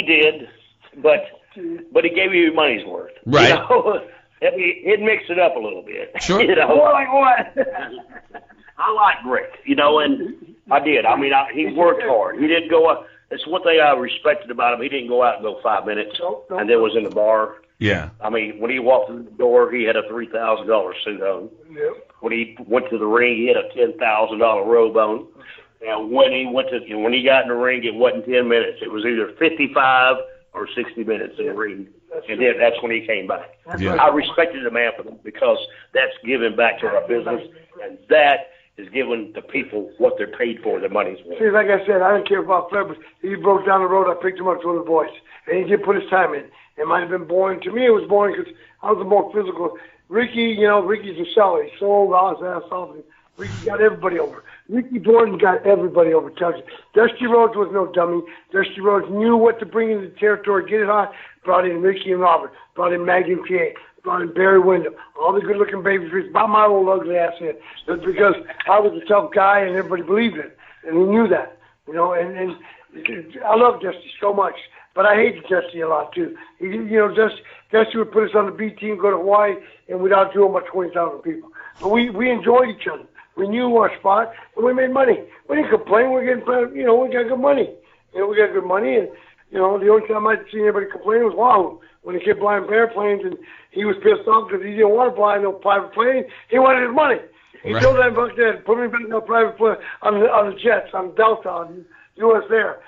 Speaker 3: did, but he gave you your money's worth.
Speaker 1: Right.
Speaker 3: You know? He'd mix it up a little bit.
Speaker 1: Sure.
Speaker 3: You know?
Speaker 2: More like what?
Speaker 3: I like Rick, and I did. I mean, he worked hard. He didn't go up. It's one thing I respected about him. He didn't go out and go 5 minutes and then was in the bar.
Speaker 1: Yeah.
Speaker 3: I mean, when he walked through the door, he had a $3,000 suit on.
Speaker 2: Yep.
Speaker 3: When he went to the ring, he had a $10,000 robe on. And when he got in the ring, it wasn't 10 minutes. It was either 55 or 60 minutes in the ring. And then that's when he came back.
Speaker 1: Yeah.
Speaker 3: I respected the man for that because that's giving back to our business, and that is giving the people what they're paid for, their money's worth.
Speaker 2: See, like I said, I didn't care about Flair, but he broke down the road. I picked him up to one of the boys, and he did put his time in. It might have been boring. To me, it was boring because I was a more physical. Ricky, Ricky's a seller. He sold all his ass off, and Ricky got everybody over. Ricky Morton got everybody over. Dusty Rhodes was no dummy. Dusty Rhodes knew what to bring into the territory, get it hot. Brought in Ricky and Robert. Brought in Magnum PA. Brought in Barry Windham. All the good-looking babyfaces. About my old ugly ass in. That's because I was a tough guy and everybody believed it, and he knew that. And I love Dusty so much, but I hated Dusty a lot too. Dusty would put us on the B team, go to Hawaii, and we'd outdo him by 20,000 people. But we enjoyed each other. We knew our spot, and we made money. We didn't complain. We got good money. We got good money, and the only time I'd seen anybody complain was Wahoo. When he kept flying airplanes, and he was pissed off because he didn't want to fly no private plane. He wanted his money. He told that fuck that, put me back in a private plane on the jets, on Delta, on US Air.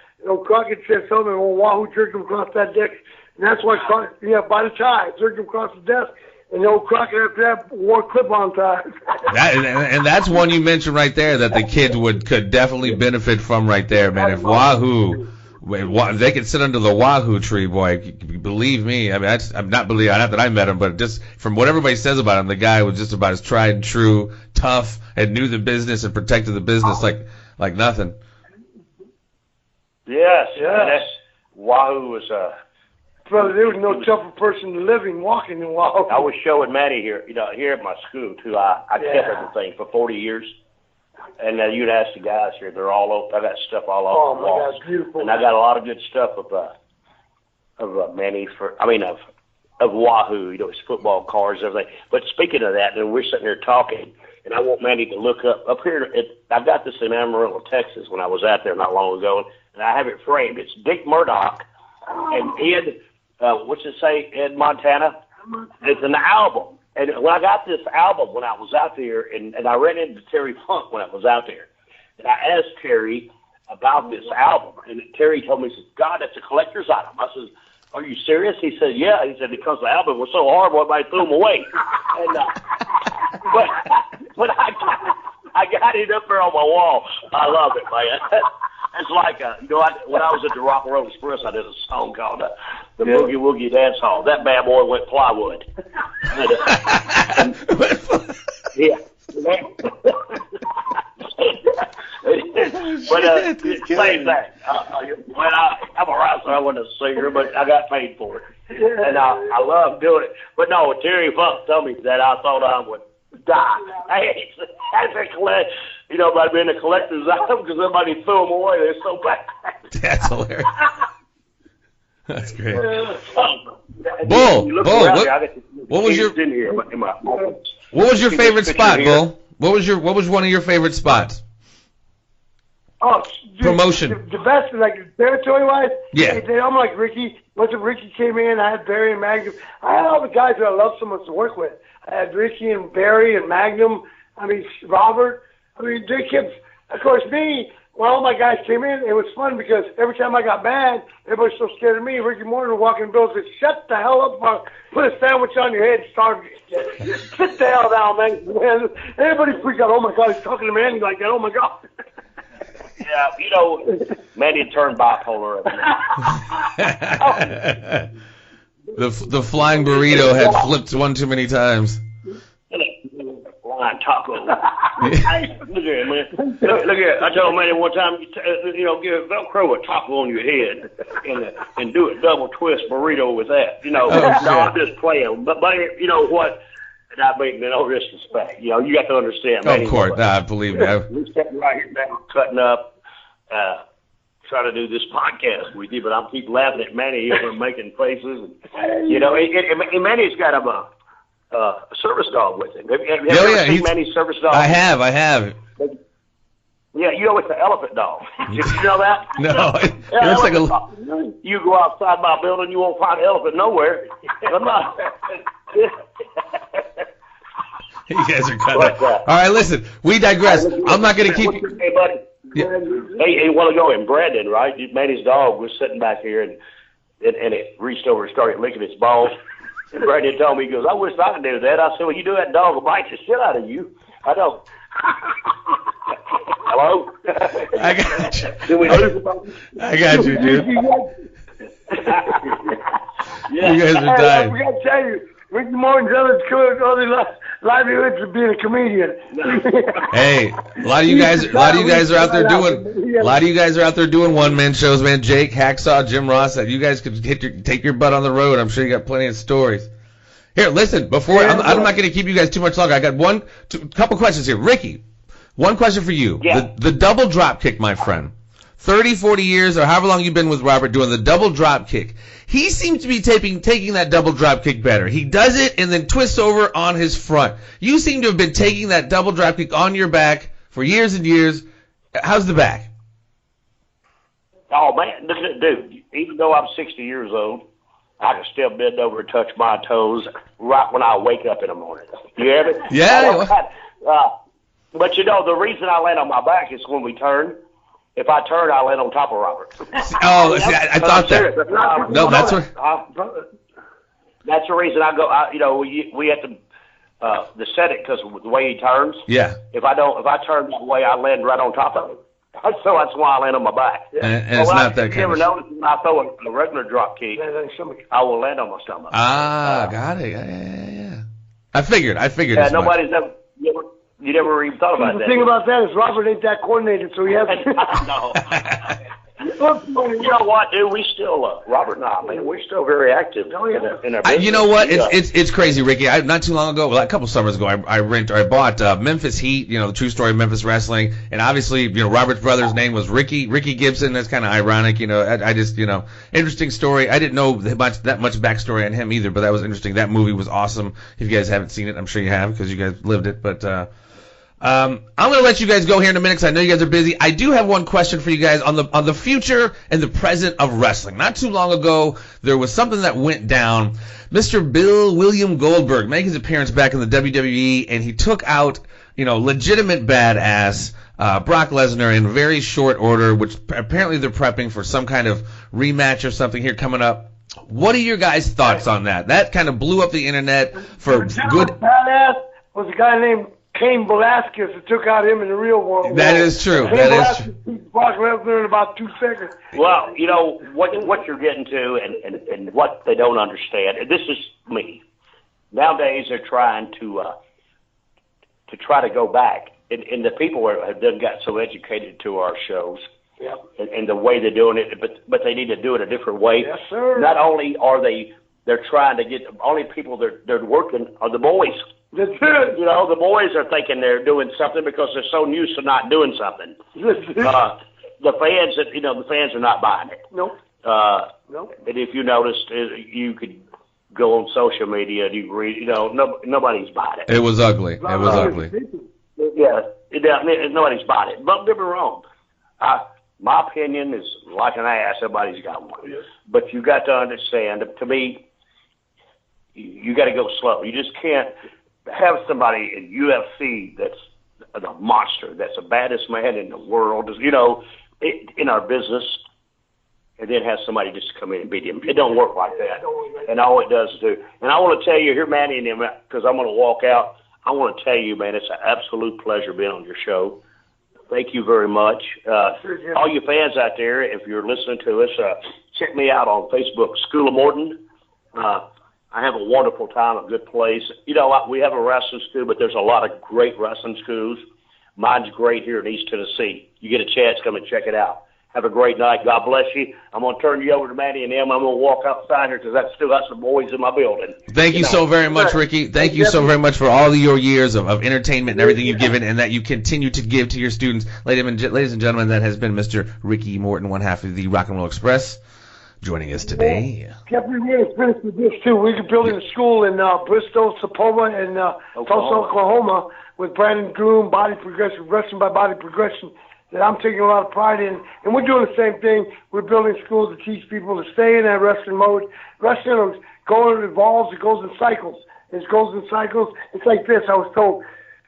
Speaker 2: Crockett said something, Wahoo jerked him across that deck, and that's why Crockett, by the tie, jerked him across the desk. And Crockett after that wore clip-on ties.
Speaker 1: And that's one you mentioned right there that the kids could definitely benefit from right there, man. If Wahoo, they could sit under the Wahoo tree, boy. Believe me, I mean, I'm not that I met him, but just from what everybody says about him, the guy was just about as tried and true, tough, and knew the business and protected the business like nothing.
Speaker 3: Yes. Wahoo was
Speaker 2: Brother, there was no tougher person walking than Wahoo.
Speaker 3: I was showing Manny here, here at my school too. I kept everything for 40 years, and you'd ask the guys here; they're all over. I got stuff all over the walls,
Speaker 2: beautiful.
Speaker 3: And I got a lot of good stuff of Manny of Wahoo. His football cards, everything. But speaking of that, and we're sitting here talking, and I want Manny to look up here. I got this in Amarillo, Texas, when I was out there not long ago, and I have it framed. It's Dick Murdoch and Ed. What's it say, Ed Montana? It's an album. And when I got this album when I was out there, and I ran into Terry Funk when I was out there, and I asked Terry about this album, and Terry told me, he said, God, that's a collector's item. I said, are you serious? He said, yeah. He said, because the album was so horrible, everybody threw them away. And, but I got it up there on my wall. I love it, man. It's like, when I was at the Rock and Roll Express, I did a song called the Boogie Woogie Dance Hall. That bad boy went plywood. Yeah. But same thing. I'm a wrestler. I wasn't a singer, but I got paid for it. And I love doing it. But no, Terry Funk told me that I thought I would die. That's a collect. By being a collector's item because somebody threw them away. They're so bad.
Speaker 1: That's hilarious. That's great. Bull, what was your favorite spot, Bull? What was one of your favorite spots?
Speaker 2: Oh, dude,
Speaker 1: promotion.
Speaker 2: The best, like territory-wise.
Speaker 1: Yeah.
Speaker 2: I'm like Ricky. Once Ricky came in, I had Barry and Magnum. I had all the guys that I love so much to work with. I had Ricky and Barry and Magnum. Robert. They kept, of course, me, when all my guys came in, it was fun because every time I got mad, everybody was so scared of me. Ricky Morton would walk in the building and say, shut the hell up, Mark. Put a sandwich on your head and starve you. Sit the hell down, man. Everybody freaked out. Oh, my God, he's talking to Manny like that. Oh, my God.
Speaker 3: Yeah, Manny turned bipolar.
Speaker 1: The flying burrito had flipped one too many times.
Speaker 3: fine tacos. Look here, man. Look here. I told Manny one time, give Velcro a taco on your head and do a double twist burrito with that. No, I'm just playing. But you know what? Not being no disrespect. You got to understand.
Speaker 1: Of course, believe me.
Speaker 3: We're sitting right here now, cutting up, trying to do this podcast with you, but I'm keep laughing at Manny here and making faces. And Manny's got a service dog with him. Have you ever seen Manny's service dog?
Speaker 1: I have.
Speaker 3: Yeah, it's the elephant dog. Did you know that?
Speaker 1: No, it looks like a.
Speaker 3: You go outside my building, you won't find an elephant nowhere.
Speaker 1: You guys are cutting up. All right, listen, we digress. I'm not going to keep you.
Speaker 3: Hey, buddy. Yeah. Hey, a while ago in Brandon, right? Manny's dog was sitting back here, and it reached over and started licking its balls. And Brandon told me, he goes, I wish I could do that. I said, well, you do that, dog will bite the shit out of you. I know. Hello?
Speaker 1: I got you.
Speaker 3: Did we lose about this?
Speaker 1: I got you, dude.
Speaker 3: Yeah.
Speaker 1: You guys are dying.
Speaker 2: I got to tell you, Ricky Morton's other livelihoods of being a comedian.
Speaker 1: Hey, a lot of you guys are out there doing one-man shows, man. Jake, Hacksaw, Jim Ross. That you guys could take your butt on the road. I'm sure you got plenty of stories. Here, listen. I'm not going to keep you guys too much longer. I got couple questions here. Ricky, one question for you.
Speaker 3: Yeah.
Speaker 1: The double drop kick, my friend. 30, 40 years, or however long you've been with Robert doing the double drop kick. He seems to be taking that double drop kick better. He does it and then twists over on his front. You seem to have been taking that double drop kick on your back for years and years. How's the back?
Speaker 3: Oh, man, dude, even though I'm 60 years old, I can still bend over and touch my toes right when I wake up in the morning. You hear me?
Speaker 1: Yeah.
Speaker 3: But, the reason I land on my back is when we turn. If I turn, I land on top of Robert.
Speaker 1: Oh, see, I thought that. No, that's what.
Speaker 3: That's the reason I go. We have to set it because of the way he turns.
Speaker 1: Yeah.
Speaker 3: If I turn that way, I land right on top of him. So that's why I land on my back.
Speaker 1: And it's not that kind of.
Speaker 3: You ever notice when I throw a regular drop kick, I will land on my stomach.
Speaker 1: Got it. Yeah. I figured.
Speaker 3: Yeah, nobody's ever. You never even thought about that.
Speaker 2: The thing about that is Robert ain't that coordinated, so he has to.
Speaker 3: No. You know what, dude? We still, Robert and I, man, we're still very active in our business.
Speaker 1: You know what? It's crazy, Ricky. Not too long ago, a couple summers ago, I bought Memphis Heat, the true story of Memphis wrestling, and obviously, Robert's brother's name was Ricky Gibson. That's kind of ironic, I just, interesting story. I didn't know that much backstory on him either, but that was interesting. That movie was awesome. If you guys haven't seen it, I'm sure you have because you guys lived it, but. I'm going to let you guys go here in a minute because I know you guys are busy. I do have one question for you guys on the future and the present of wrestling. Not too long ago, there was something that went down. Mr. Bill William Goldberg made his appearance back in the WWE, and he took out, legitimate badass Brock Lesnar in very short order, which apparently they're prepping for some kind of rematch or something here coming up. What are your guys' thoughts on that? That kind of blew up the internet for good.
Speaker 2: Badass was a guy named Cain Velasquez that took out him in the real world.
Speaker 1: That is true. That is true.
Speaker 2: Brock Lesnar in about 2 seconds.
Speaker 3: Well, what you're getting to and what they don't understand, and this is me. Nowadays they're trying to try to go back, and the people have done got so educated to our shows.
Speaker 2: Yeah.
Speaker 3: And the way they're doing it, but they need to do it a different way.
Speaker 2: Yes, sir.
Speaker 3: Not only are they're trying to get, only people they're working are the boys.
Speaker 2: That's it.
Speaker 3: The boys are thinking they're doing something because they're so used to not doing something. The fans are not buying it.
Speaker 2: Nope.
Speaker 3: Nope. And if you noticed, you could go on social media and you read, nobody's buying it.
Speaker 1: It was ugly. It was ugly.
Speaker 3: Yeah, nobody's buying it. Don't get me wrong. My opinion is like an ass. Everybody's got one.
Speaker 2: Yes.
Speaker 3: But you got to understand, to me, you got to go slow. You just can't have somebody in UFC that's a monster, that's the baddest man in the world, in our business, and then have somebody just come in and beat him. It don't work like that. And all it does is and I want to tell you, here, Manny, and him, because I'm going to walk out, I want to tell you, man, it's an absolute pleasure being on your show. Thank you very much. All you fans out there, if you're listening to us, check me out on Facebook, School of Morton. I have a wonderful time, a good place. You know, we have a wrestling school, but there's a lot of great wrestling schools. Mine's great here in East Tennessee. You get a chance, come and check it out. Have a great night. God bless you. I'm going to turn you over to Manny and them. I'm going to walk outside here because I've still got some boys in my building.
Speaker 1: Thank you so very much, Ricky. Thank you so very much for all of your years of entertainment and everything you've given and that you continue to give to your students. Ladies and gentlemen, that has been Mr. Ricky Morton, one half of the Rock and Roll Express, joining us today.
Speaker 2: Jeffrey, we're going to finish with this, too. We're building a school in Bristol, Sapoma, and Tulsa, Oklahoma, with Brandon Groom, Body Progression, Wrestling by Body Progression, that I'm taking a lot of pride in. And we're doing the same thing. We're building schools to teach people to stay in that wrestling mode. Wrestling evolves. It goes in cycles. It goes in cycles. It's like this, I was told.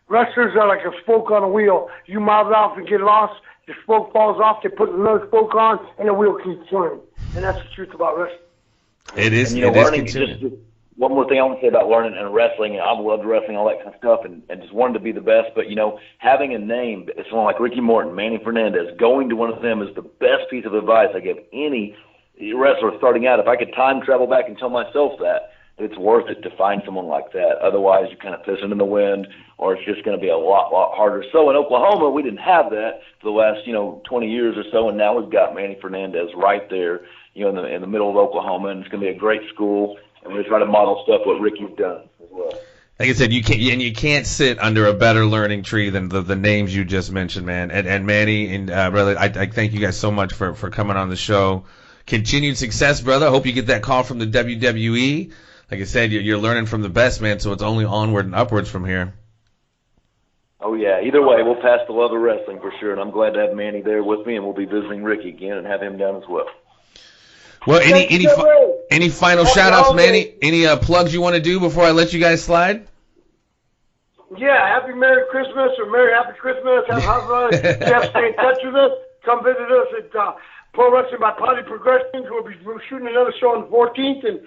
Speaker 2: Wrestlers are like a spoke on a wheel. You mouth it off and get lost. The spoke falls off. They put another spoke on, and the wheel keeps turning. And that's the truth about wrestling.
Speaker 1: It is.
Speaker 4: And, you know,
Speaker 1: it is
Speaker 4: learning,
Speaker 1: continuing.
Speaker 4: One more thing I want to say about learning and wrestling, and I've loved wrestling, all that kind of stuff, and just wanted to be the best. But, you know, having a name, someone like Ricky Morton, Manny Fernandez, going to one of them is the best piece of advice I give any wrestler starting out. If I could time travel back and tell myself that, it's worth it to find someone like that. Otherwise, you're kind of pissing in the wind, or it's just going to be a lot harder. So in Oklahoma, we didn't have that for the last, 20 years or so, and now we've got Manny Fernandez right there, in the middle of Oklahoma, and it's going to be a great school. And we try to model stuff what Ricky's done as well.
Speaker 1: Like I said, you can't sit under a better learning tree than the names you just mentioned, man. And Manny and brother, I thank you guys so much for coming on the show. Continued success, brother. I hope you get that call from the WWE. Like I said, you're learning from the best, man. So it's only onward and upwards from here.
Speaker 4: Oh yeah. Either way, we'll pass the love of wrestling for sure. And I'm glad to have Manny there with me, and we'll be visiting Ricky again and have him down as well.
Speaker 1: Well, any final shout-outs, Manny? Any plugs you want to do before I let you guys slide?
Speaker 2: Yeah, happy Merry Christmas or Merry Happy Christmas. Jeff, stay in touch with us. Come visit us at Pro Wrestling by Body Progressions. We'll be shooting another show on the 14th and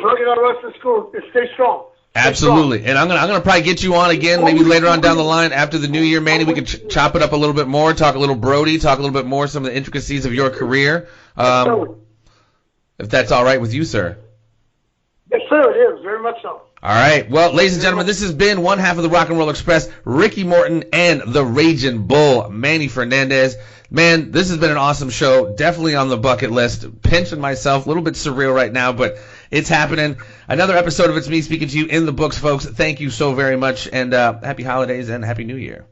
Speaker 2: plugging our wrestling school. Stay strong.
Speaker 1: Absolutely. And I'm gonna probably get you on again maybe later on down the line after the new year, Manny. We could chop it up a little bit more, talk a little Brody, talk a little bit more some of the intricacies of your career. If that's all right with you, sir.
Speaker 2: Yes, sir, it is. Very much so.
Speaker 1: All right. Well, ladies and gentlemen, this has been one half of the Rock and Roll Express, Ricky Morton and the Ragin Bull, Manny Fernandez. Man, this has been an awesome show. Definitely on the bucket list. Pinching myself. A little bit surreal right now, but it's happening. Another episode of It's Me Speaking to You in the books, folks. Thank you so very much, and happy holidays and happy New Year.